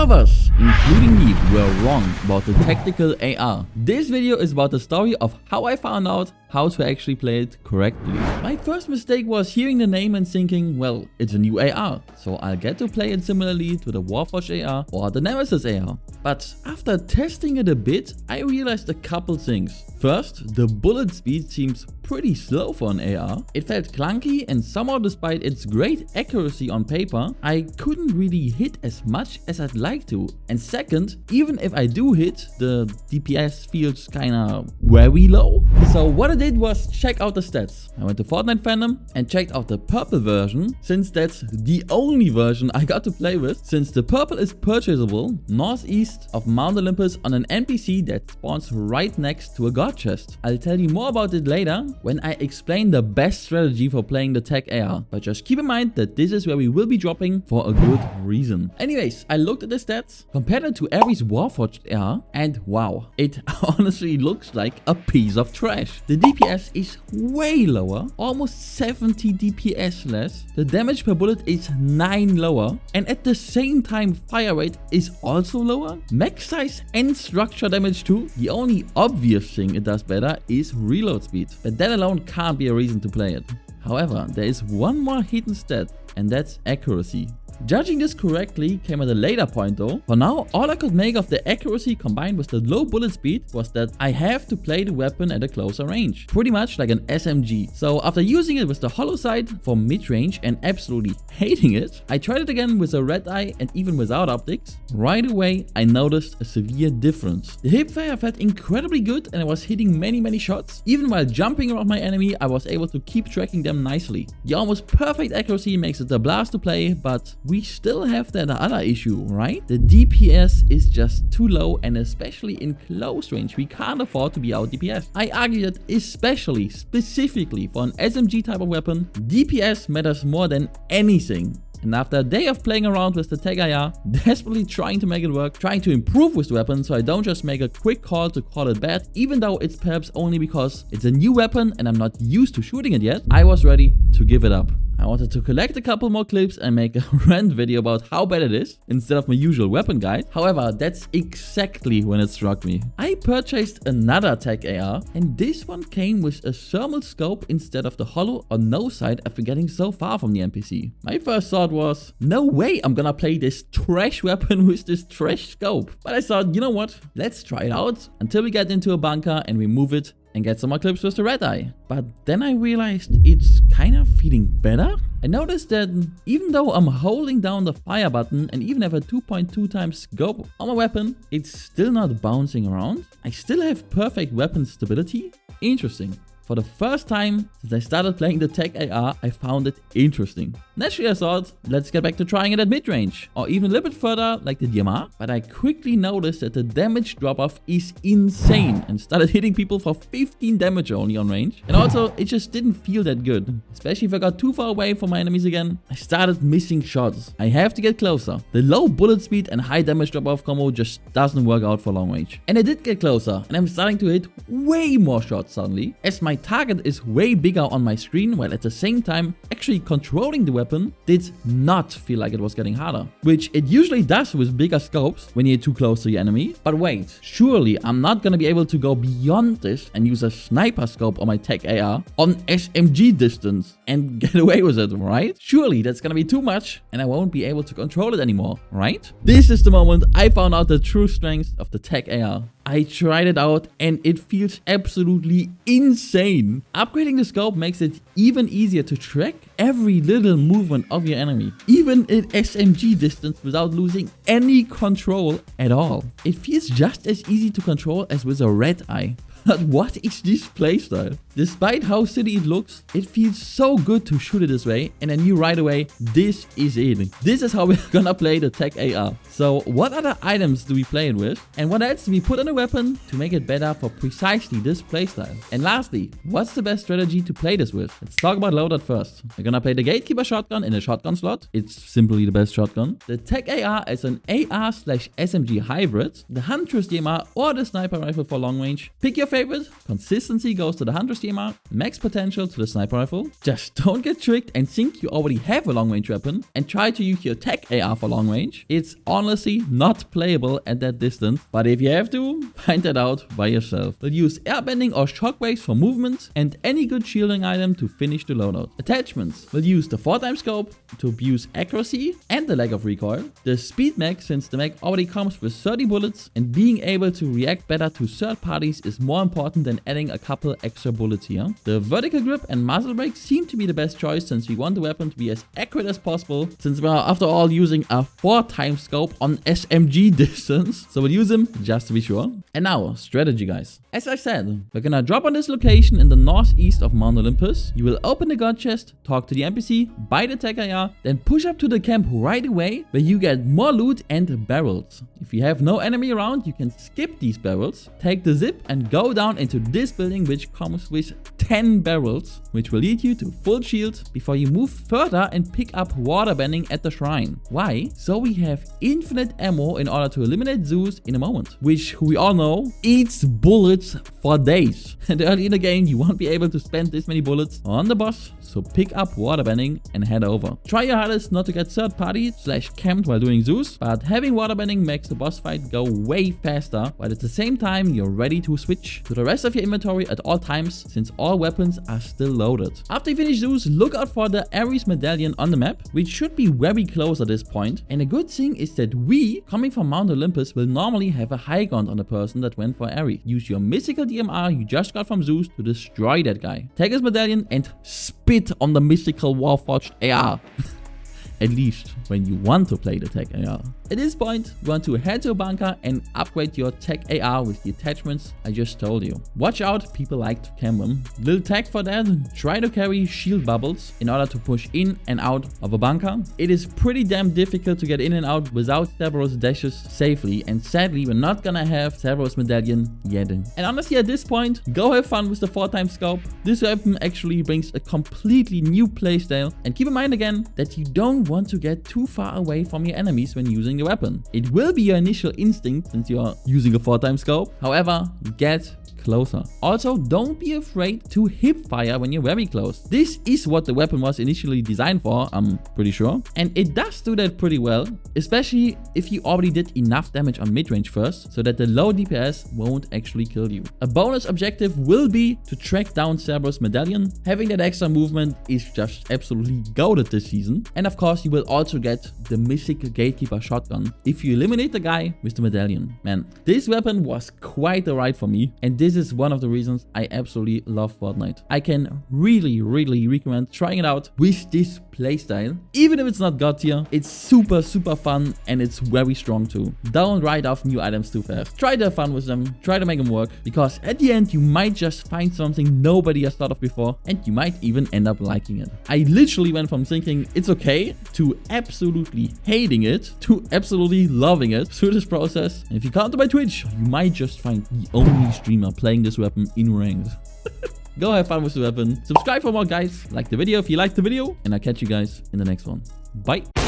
of us, including me, were wrong about the tactical AR. This video is about the story of how I found out how to actually play it correctly. My first mistake was hearing the name and thinking, well, it's a new AR, so I'll get to play it similarly to the Warforged AR or the Nemesis AR. But after testing it a bit, I realized a couple things. First, the bullet speed seems pretty slow for an AR. It felt clunky, and somehow despite its great accuracy on paper, I couldn't really hit as much as I'd like to. And second, even if I do hit, the DPS feels kinda very low. So what I did was check out the stats. I went to Fortnite fandom and checked out the purple version, since that's the only version I got to play with, since the purple is purchasable northeast of Mount Olympus on an NPC that spawns right next to a god chest. I'll tell you more about it later when I explain the best strategy for playing the Tech AR, but just keep in mind that this is where we will be dropping for a good reason. Anyways, I looked at the stats, compared it to Ares Warforged AR, and wow, it honestly looks like a piece of trash. The DPS is way lower, almost 70 DPS less, the damage per bullet is 9 lower, and at the same time fire rate is also lower. Max size and structure damage too. The only obvious thing it does better is reload speed, but that alone can't be a reason to play it. However, there is one more hidden stat, and that's accuracy. Judging this correctly came at a later point though. For now, all I could make of the accuracy combined with the low bullet speed was that I have to play the weapon at a closer range. Pretty much like an SMG. So after using it with the hollow sight for mid-range and absolutely hating it, I tried it again with a red eye and even without optics. Right away, I noticed a severe difference. The hipfire felt incredibly good and I was hitting many shots. Even while jumping around my enemy, I was able to keep tracking them nicely. The almost perfect accuracy makes it a blast to play, but we still have that other issue, right? The DPS is just too low, and especially in close range, we can't afford to be out DPS. I argue that specifically for an SMG type of weapon, DPS matters more than anything. And after a day of playing around with the Tech AR, desperately trying to make it work, trying to improve with the weapon so I don't just make a quick call to call it bad, even though it's perhaps only because it's a new weapon and I'm not used to shooting it yet, I was ready to give it up. I wanted to collect a couple more clips and make a rant video about how bad it is, instead of my usual weapon guide. However, that's exactly when it struck me. I purchased another Tech AR, and this one came with a thermal scope instead of the hollow or no sight after getting so far from the NPC. My first thought was, no way I'm gonna play this trash weapon with this trash scope. But I thought, you know what, let's try it out until we get into a bunker and remove it and get some more clips with the red eye. But then I realized it's kind of feeling better. I noticed that even though I'm holding down the fire button and even have a 2.2 times scope on my weapon, it's still not bouncing around. I still have perfect weapon stability. Interesting. For the first time since I started playing the Tech AR, I found it interesting. Naturally, I thought, let's get back to trying it at mid-range, or even a little bit further like the DMR. But I quickly noticed that the damage drop-off is insane and started hitting people for 15 damage only on range. And also, it just didn't feel that good. Especially if I got too far away from my enemies again, I started missing shots. I have to get closer. The low bullet speed and high damage drop-off combo just doesn't work out for long range. And I did get closer, and I'm starting to hit way more shots suddenly, as my target is way bigger on my screen, while at the same time actually controlling the weapon did not feel like it was getting harder, which it usually does with bigger scopes when you're too close to the enemy. But wait, surely I'm not gonna be able to go beyond this and use a sniper scope on my Tech AR on SMG distance and get away with it, right? Surely that's gonna be too much and I won't be able to control it anymore, right? This is the moment I found out the true strength of the Tech AR. I tried it out and it feels absolutely insane. Upgrading the scope makes it even easier to track every little movement of your enemy, even at SMG distance, without losing any control at all. It feels just as easy to control as with a red eye. But what is this playstyle? Despite how silly it looks, it feels so good to shoot it this way, and I knew right away, this is it. This is how we're gonna play the Tech AR. So what other items do we play it with? And what else do we put on a weapon to make it better for precisely this playstyle? And lastly, what's the best strategy to play this with? Let's talk about loadout first. We're gonna play the Gatekeeper shotgun in a shotgun slot. It's simply the best shotgun. The Tech AR is an AR/SMG hybrid, the Huntress DMR or the sniper rifle for long range. Pick your favorite, consistency goes to the Hunter's DMR, max potential to the sniper rifle. Just don't get tricked and think you already have a long range weapon and try to use your tech AR for long range. It's honestly not playable at that distance, but if you have to, find that out by yourself. We'll use airbending or shockwaves for movement and any good shielding item to finish the loadout. Attachments. We'll use the 4x scope to abuse accuracy and the lack of recoil. The speed mag, since the mag already comes with 30 bullets, and being able to react better to third parties is more important than adding a couple extra bullets here. The vertical grip and muzzle brake seem to be the best choice since we want the weapon to be as accurate as possible, since we're after all using a 4x scope on SMG distance. So we'll use them just to be sure. And now, strategy guys. As I said, we're gonna drop on this location in the northeast of Mount Olympus. You will open the god chest, talk to the NPC, buy the tech AR, then push up to the camp right away where you get more loot and barrels. If you have no enemy around, you can skip these barrels, take the zip and go down into this building which comes with 10 barrels, which will lead you to full shield before you move further and pick up water bending at the shrine. Why? So we have infinite ammo in order to eliminate Zeus in a moment, which we all know eats bullets for days. And early in the game you won't be able to spend this many bullets on the boss, so pick up water bending and head over. Try your hardest not to get third party / camped while doing Zeus, but having water bending makes the boss fight go way faster, but at the same time you're ready to switch to the rest of your inventory at all times since all weapons are still loaded. After you finish Zeus, look out for the Ares medallion on the map, which should be very close at this point. And a good thing is that we, coming from Mount Olympus, will normally have a high ground on the person that went for Ares. Use your mythical DMR you just got from Zeus to destroy that guy. Take his medallion and spit on the mythical Warforged AR. At least when you want to play the tech AR. At this point, you want to head to a bunker and upgrade your tech AR with the attachments I just told you. Watch out, people like to camp them. Little tech for that, try to carry shield bubbles in order to push in and out of a bunker. It is pretty damn difficult to get in and out without Cerberus dashes safely, and sadly we're not gonna have Cerberus medallion yet. And honestly at this point, go have fun with the 4x scope. This weapon actually brings a completely new playstyle, and keep in mind again that you don't want to get too far away from your enemies when using the weapon. It will be your initial instinct since you're using a 4x scope. However, get closer. Also, don't be afraid to hip fire when you're very close. This is what the weapon was initially designed for, I'm pretty sure. And it does do that pretty well, especially if you already did enough damage on mid-range first, so that the low DPS won't actually kill you. A bonus objective will be to track down Cerberus medallion. Having that extra movement is just absolutely goated this season. And of course, you will also get the mythic gatekeeper shotgun if you eliminate the guy with the medallion. Man, this weapon was quite a ride for me, and this is one of the reasons I absolutely love Fortnite. I can really recommend trying it out with this playstyle. Even if it's not god tier, it's super fun and it's very strong too. Don't write off new items too fast. Try to have fun with them, try to make them work, because at the end you might just find something nobody has thought of before and you might even end up liking it. I literally went from thinking it's okay to absolutely hating it to absolutely loving it through this process. And if you come to my Twitch, you might just find the only streamer playing this weapon in ranked. Go have fun with the weapon. Subscribe for more guys. Like the video if you liked the video. And I'll catch you guys in the next one. Bye.